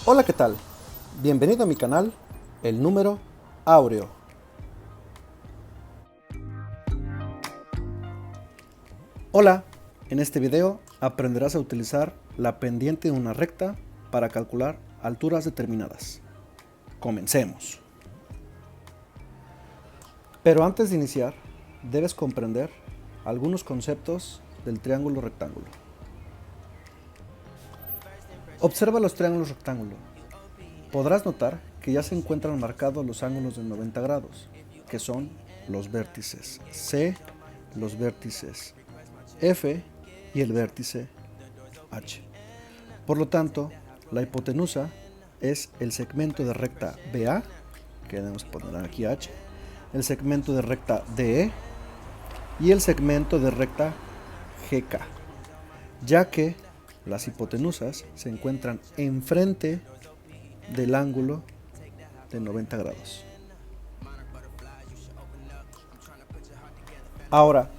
Hola, ¿qué tal? Bienvenido a mi canal, El Número Áureo. Hola, en este video aprenderás a utilizar la pendiente de una recta para calcular alturas determinadas. Comencemos. Pero antes de iniciar, debes comprender algunos conceptos del triángulo rectángulo. Observa los triángulos rectángulo. Podrás notar que ya se encuentran marcados los ángulos de 90 grados, que son los vértices C, los vértices F y el vértice H. Por lo tanto, la hipotenusa es el segmento de recta BA, que debemos poner aquí H, el segmento de recta DE y el segmento de recta GK, ya que las hipotenusas se encuentran enfrente del ángulo de 90 grados. Ahora,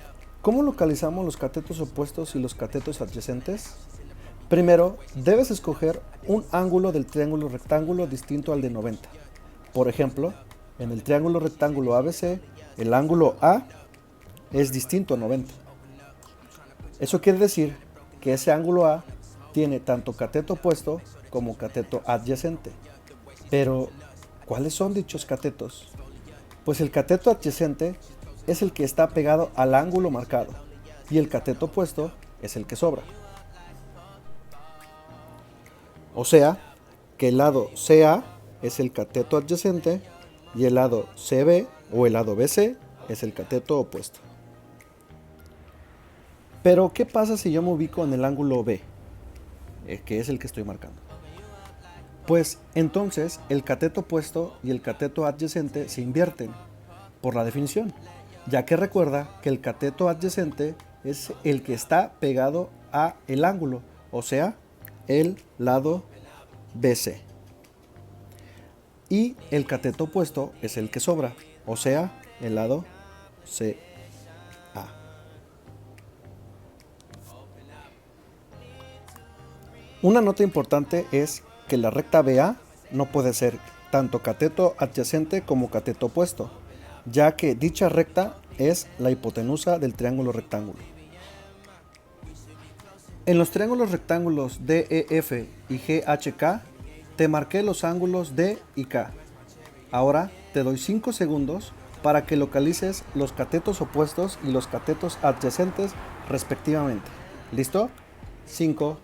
¿cómo localizamos los catetos opuestos y los catetos adyacentes? Primero, debes escoger un ángulo del triángulo rectángulo distinto al de 90. Por ejemplo, en el triángulo rectángulo ABC, el ángulo A es distinto a 90. Eso quiere decir que ese ángulo A tiene tanto cateto opuesto como cateto adyacente. Pero, ¿cuáles son dichos catetos? Pues el cateto adyacente es el que está pegado al ángulo marcado y el cateto opuesto es el que sobra. O sea, que el lado CA es el cateto adyacente y el lado CB o el lado BC es el cateto opuesto. Pero, ¿qué pasa si yo me ubico en el ángulo B, que es el que estoy marcando? Pues entonces el cateto opuesto y el cateto adyacente se invierten por la definición, ya que recuerda que el cateto adyacente es el que está pegado a el ángulo, o sea, el lado BC. Y el cateto opuesto es el que sobra, o sea, el lado CA. Una nota importante es que la recta BA no puede ser tanto cateto adyacente como cateto opuesto, ya que dicha recta es la hipotenusa del triángulo rectángulo. En los triángulos rectángulos DEF y GHK te marqué los ángulos D y K. Ahora te doy 5 segundos para que localices los catetos opuestos y los catetos adyacentes respectivamente. ¿Listo? 5,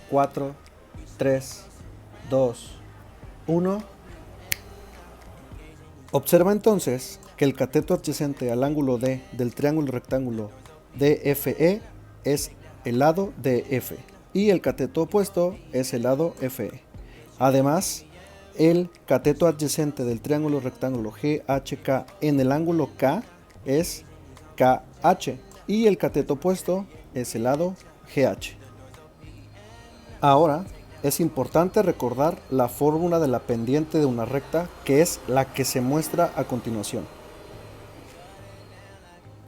4, 3, 2, 1. Observa entonces que el cateto adyacente al ángulo D del triángulo rectángulo DFE es el lado DF y el cateto opuesto es el lado FE. Además, el cateto adyacente del triángulo rectángulo GHK en el ángulo K es KH y el cateto opuesto es el lado GH. Ahora, es importante recordar la fórmula de la pendiente de una recta, que es la que se muestra a continuación.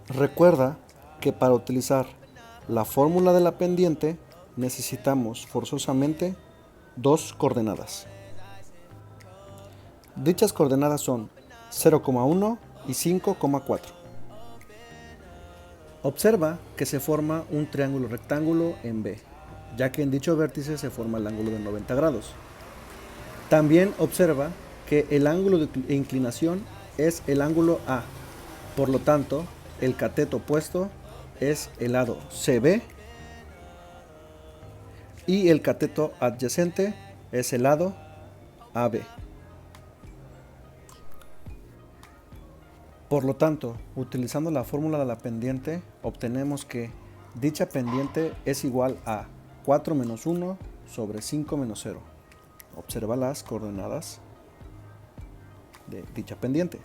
Recuerda que para utilizar la fórmula de la pendiente necesitamos forzosamente dos coordenadas. Dichas coordenadas son 0,1 y 5,4. Observa que se forma un triángulo rectángulo en B, ya que en dicho vértice se forma el ángulo de 90 grados. También observa que el ángulo de inclinación es el ángulo A, por lo tanto, el cateto opuesto es el lado CB y el cateto adyacente es el lado AB. Por lo tanto, utilizando la fórmula de la pendiente, obtenemos que dicha pendiente es igual a 4 menos 1 sobre 5 menos 0. Observa las coordenadas de dicha pendiente.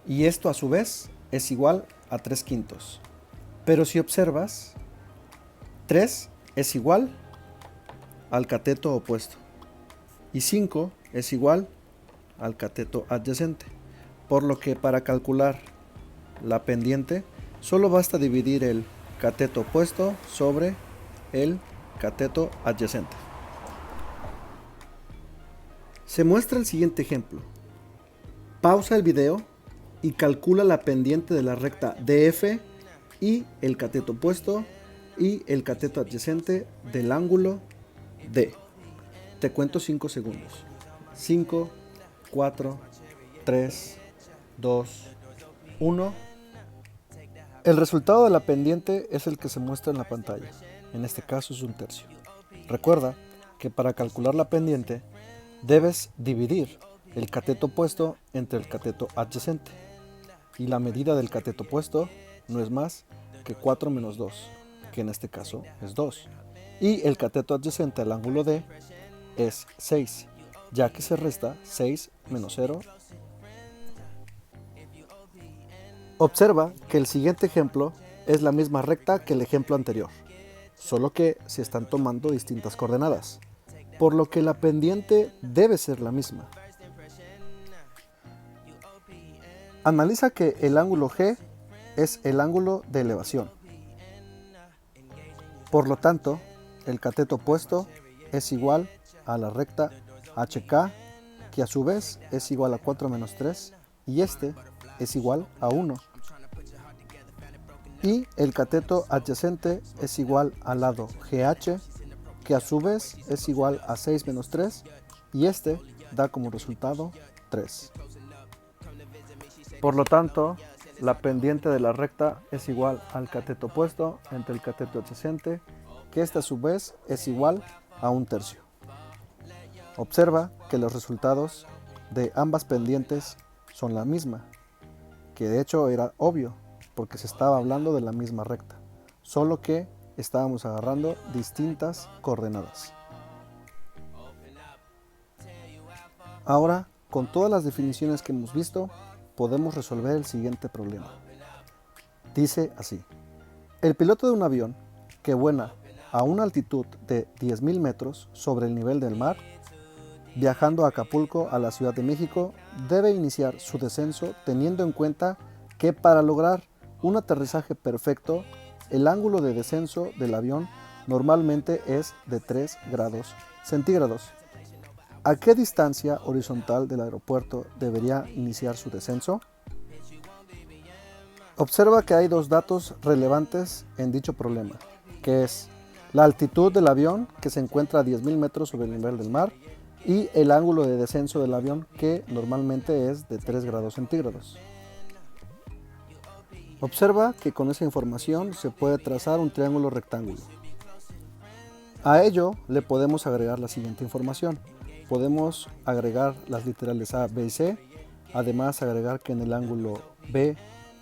Y esto a su vez es igual a 3/5. Pero si observas, 3 es igual al cateto opuesto y 5 es igual al cateto adyacente, por lo que para calcular la pendiente solo basta dividir el cateto opuesto sobre el cateto adyacente. Se muestra el siguiente ejemplo. Pausa el video y calcula la pendiente de la recta DF y el cateto opuesto y el cateto adyacente del ángulo D. Te cuento 5 segundos. 5, 4, 3, 2, 1. El resultado de la pendiente es el que se muestra en la pantalla. En este caso es 1/3. Recuerda que para calcular la pendiente debes dividir el cateto opuesto entre el cateto adyacente. Y la medida del cateto opuesto no es más que 4 menos 2, que en este caso es 2. Y el cateto adyacente al ángulo D es 6, ya que se resta 6 menos 0. Observa que el siguiente ejemplo es la misma recta que el ejemplo anterior, solo que se están tomando distintas coordenadas, por lo que la pendiente debe ser la misma. Analiza que el ángulo G es el ángulo de elevación. Por lo tanto, el cateto opuesto es igual a la recta HK, que a su vez es igual a 4 menos 3, y este es igual a 1. Y el cateto adyacente es igual al lado GH, que a su vez es igual a 6 menos 3, y este da como resultado 3. Por lo tanto, la pendiente de la recta es igual al cateto opuesto entre el cateto adyacente, que este a su vez es igual a 1/3. Observa que los resultados de ambas pendientes son la misma, que de hecho era obvio, porque se estaba hablando de la misma recta, solo que estábamos agarrando distintas coordenadas. Ahora, con todas las definiciones que hemos visto, podemos resolver el siguiente problema. Dice así: el piloto de un avión que vuela a una altitud de 10.000 metros sobre el nivel del mar, viajando a Acapulco, a la Ciudad de México, debe iniciar su descenso teniendo en cuenta que para lograr un aterrizaje perfecto, el ángulo de descenso del avión normalmente es de 3 grados centígrados. ¿A qué distancia horizontal del aeropuerto debería iniciar su descenso? Observa que hay dos datos relevantes en dicho problema, que es la altitud del avión, que se encuentra a 10.000 metros sobre el nivel del mar, y el ángulo de descenso del avión, que normalmente es de 3 grados centígrados. Observa que con esa información se puede trazar un triángulo rectángulo. A ello le podemos agregar la siguiente información. Podemos agregar las literales A, B y C, además agregar que en el ángulo B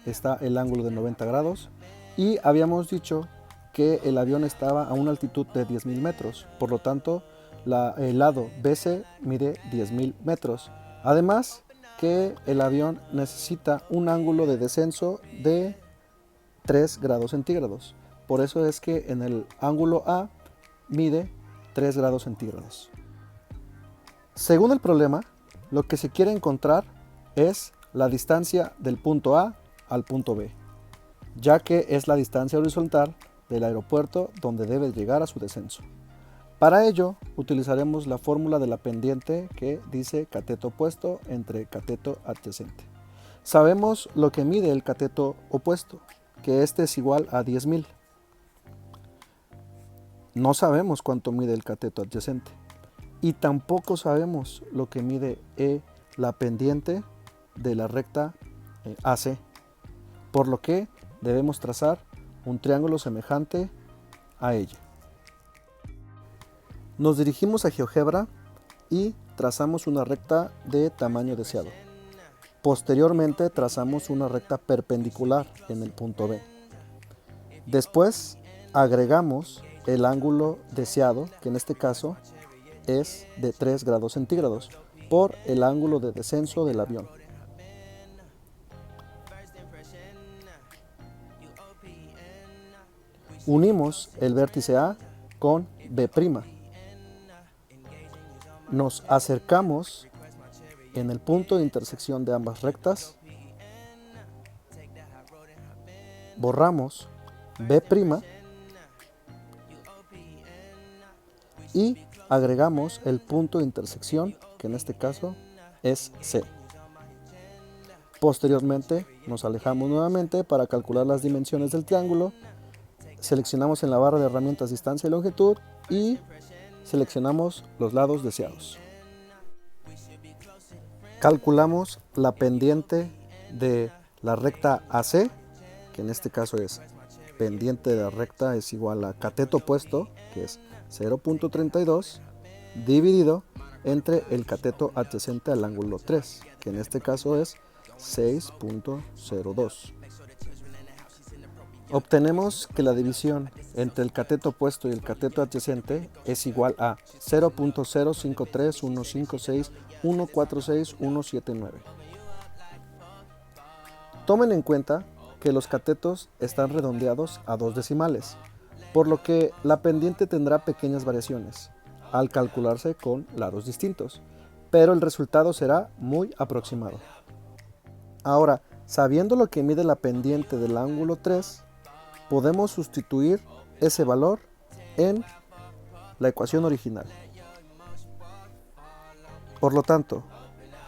está el ángulo de 90 grados y habíamos dicho que el avión estaba a una altitud de 10.000 metros, por lo tanto el lado BC mide 10.000 metros. Además que el avión necesita un ángulo de descenso de 3 grados centígrados. Por eso es que en el ángulo A mide 3 grados centígrados. Según el problema, lo que se quiere encontrar es la distancia del punto A al punto B, ya que es la distancia horizontal del aeropuerto donde debe llegar a su descenso. Para ello, utilizaremos la fórmula de la pendiente que dice cateto opuesto entre cateto adyacente. Sabemos lo que mide el cateto opuesto, que este es igual a 10.000. No sabemos cuánto mide el cateto adyacente y tampoco sabemos lo que mide la pendiente de la recta AC, por lo que debemos trazar un triángulo semejante a ella. Nos dirigimos a GeoGebra y trazamos una recta de tamaño deseado. Posteriormente trazamos una recta perpendicular en el punto B. Después agregamos el ángulo deseado, que en este caso es de 3 grados centígrados, por el ángulo de descenso del avión. Unimos el vértice A con B'. Nos acercamos en el punto de intersección de ambas rectas, borramos B' y agregamos el punto de intersección que en este caso es C. Posteriormente nos alejamos nuevamente para calcular las dimensiones del triángulo. Seleccionamos en la barra de herramientas distancia y longitud y seleccionamos los lados deseados. Calculamos la pendiente de la recta AC, que en este caso es pendiente de la recta es igual a cateto opuesto, que es 0.32, dividido entre el cateto adyacente al ángulo 3, que en este caso es 6.02. Obtenemos que la división entre el cateto opuesto y el cateto adyacente es igual a 0.053156146179. Tomen en cuenta que los catetos están redondeados a 2 decimales, por lo que la pendiente tendrá pequeñas variaciones al calcularse con lados distintos, pero el resultado será muy aproximado. Ahora, sabiendo lo que mide la pendiente del ángulo 3, podemos sustituir ese valor en la ecuación original. Por lo tanto,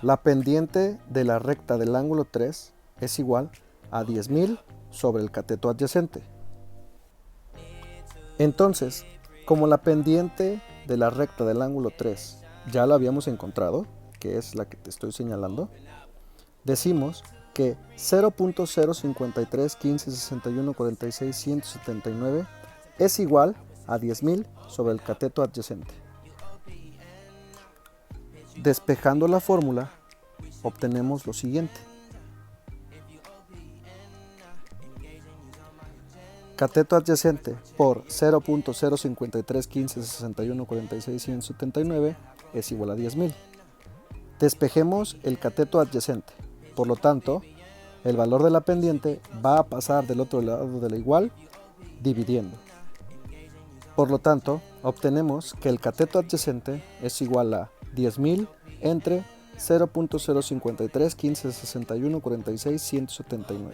la pendiente de la recta del ángulo 3 es igual a 10.000 sobre el cateto adyacente. Entonces, como la pendiente de la recta del ángulo 3 ya la habíamos encontrado, que es la que te estoy señalando, decimos que 0.053156146.179 es igual a 10.000 sobre el cateto adyacente. Despejando la fórmula, obtenemos lo siguiente. Cateto adyacente por 0.053156146.179 es igual a 10.000. Despejemos el cateto adyacente. Por lo tanto, el valor de la pendiente va a pasar del otro lado de la igual, dividiendo. Por lo tanto, obtenemos que el cateto adyacente es igual a 10.000 entre 0.053156146.179.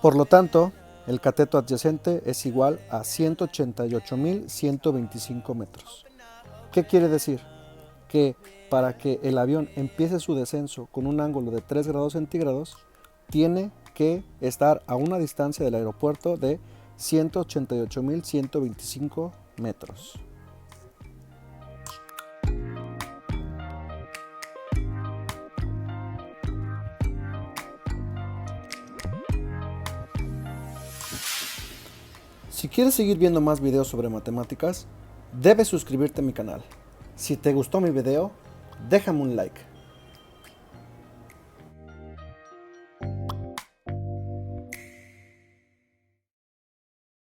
Por lo tanto, el cateto adyacente es igual a 188.125 metros. ¿Qué quiere decir? Que para que el avión empiece su descenso con un ángulo de 3 grados centígrados, tiene que estar a una distancia del aeropuerto de 188.125 metros. Si quieres seguir viendo más videos sobre matemáticas, debes suscribirte a mi canal. Si te gustó mi video, déjame un like.